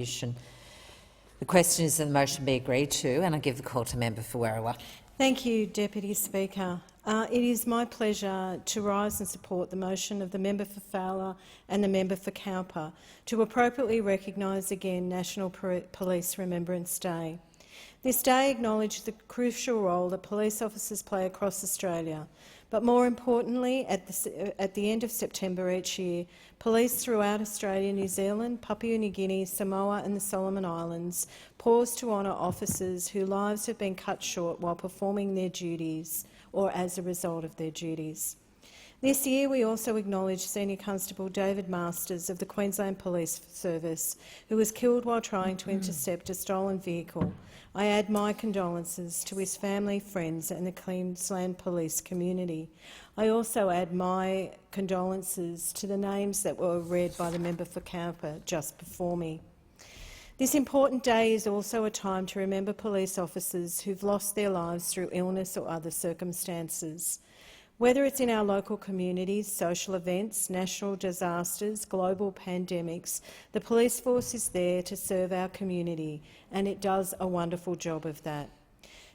The question is that the motion be agreed to, and I give the call to member for Werriwa. Thank you, Deputy Speaker. It is my pleasure to rise and support the motion of the member for Fowler and the member for Cowper to appropriately recognise again National Police Remembrance Day. This day acknowledges the crucial role that police officers play across Australia, but more importantly, at the end of September each year, police throughout Australia, New Zealand, Papua New Guinea, Samoa and the Solomon Islands pause to honour officers whose lives have been cut short while performing their duties or as a result of their duties. This year we also acknowledge Senior Constable David Masters of the Queensland Police Service, who was killed while trying to intercept a stolen vehicle. I add my condolences to his family, friends and the Queensland police community. I also add my condolences to the names that were read by the member for Cowper just before me. This important day is also a time to remember police officers who've lost their lives through illness or other circumstances. Whether it's in our local communities, social events, national disasters, global pandemics, the police force is there to serve our community, and it does a wonderful job of that.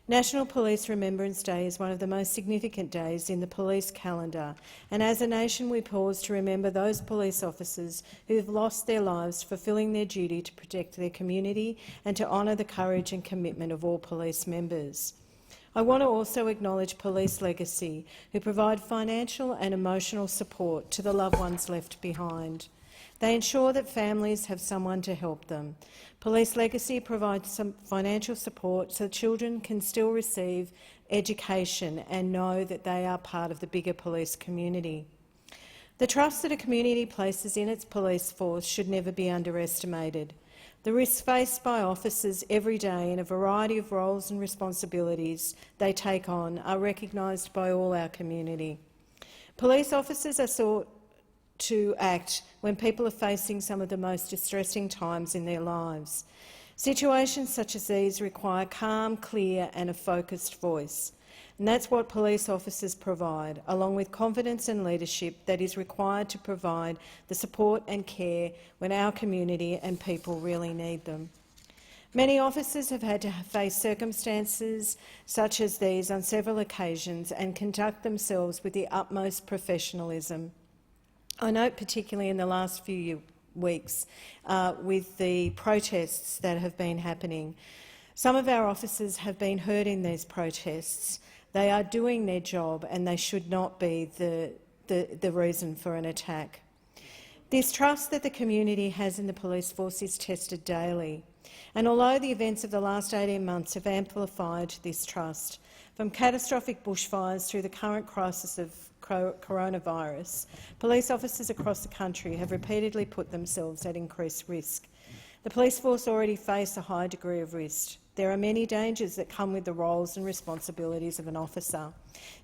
National Police Remembrance Day is one of the most significant days in the police calendar, and as a nation we pause to remember those police officers who have lost their lives fulfilling their duty to protect their community and to honour the courage and commitment of all police members. I want to also acknowledge Police Legacy, who provide financial and emotional support to the loved ones left behind. They ensure that families have someone to help them. Police Legacy provides some financial support so children can still receive education and know that they are part of the bigger police community. The trust that a community places in its police force should never be underestimated. The risks faced by officers every day in a variety of roles and responsibilities they take on are recognised by all our community. Police officers are sought to act when people are facing some of the most distressing times in their lives. Situations such as these require calm, clear and a focused voice. And that's what police officers provide, along with confidence and leadership that is required to provide the support and care when our community and people really need them. Many officers have had to face circumstances such as these on several occasions and conduct themselves with the utmost professionalism. I note particularly in the last few weeks with the protests that have been happening. Some of our officers have been hurt in these protests. They are doing their job and they should not be the reason for an attack. This trust that the community has in the police force is tested daily, and although the events of the last 18 months have amplified this trust, from catastrophic bushfires through the current crisis of coronavirus, police officers across the country have repeatedly put themselves at increased risk. The police force already face a high degree of risk. There are many dangers that come with the roles and responsibilities of an officer,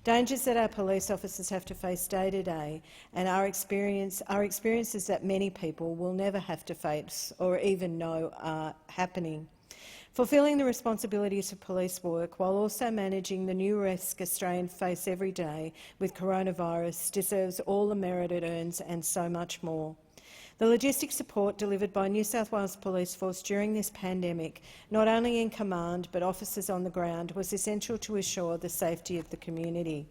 dangers that our police officers have to face day to day and are experiences that many people will never have to face or even know are happening. Fulfilling the responsibilities of police work while also managing the new risk Australians face every day with coronavirus deserves all the merit it earns and so much more. The logistic support delivered by New South Wales Police Force during this pandemic, not only in command but officers on the ground, was essential to assure the safety of the community.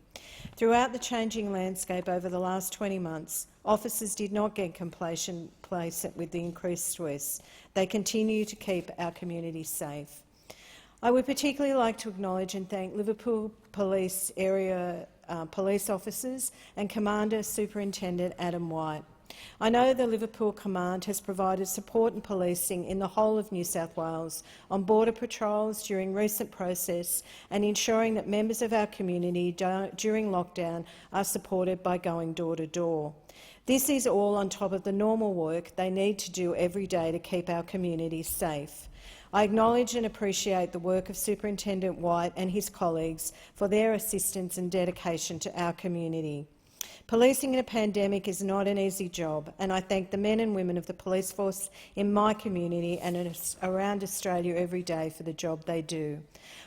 Throughout the changing landscape over the last 20 months, officers did not get complacent with the increased stress. They continue to keep our community safe. I would particularly like to acknowledge and thank Liverpool Police Area Police Officers and Commander Superintendent Adam White. I know the Liverpool Command has provided support and policing in the whole of New South Wales on border patrols during recent process and ensuring that members of our community during lockdown are supported by going door to door. This is all on top of the normal work they need to do every day to keep our communities safe. I acknowledge and appreciate the work of Superintendent White and his colleagues for their assistance and dedication to our community. Policing in a pandemic is not an easy job, and I thank the men and women of the police force in my community and around Australia every day for the job they do.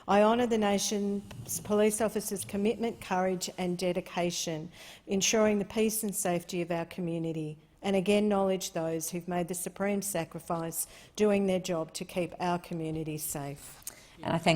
I honour the nation's police officers' commitment, courage and dedication, ensuring the peace and safety of our community. and again acknowledge those who've made the supreme sacrifice doing their job to keep our communities safe. And I thank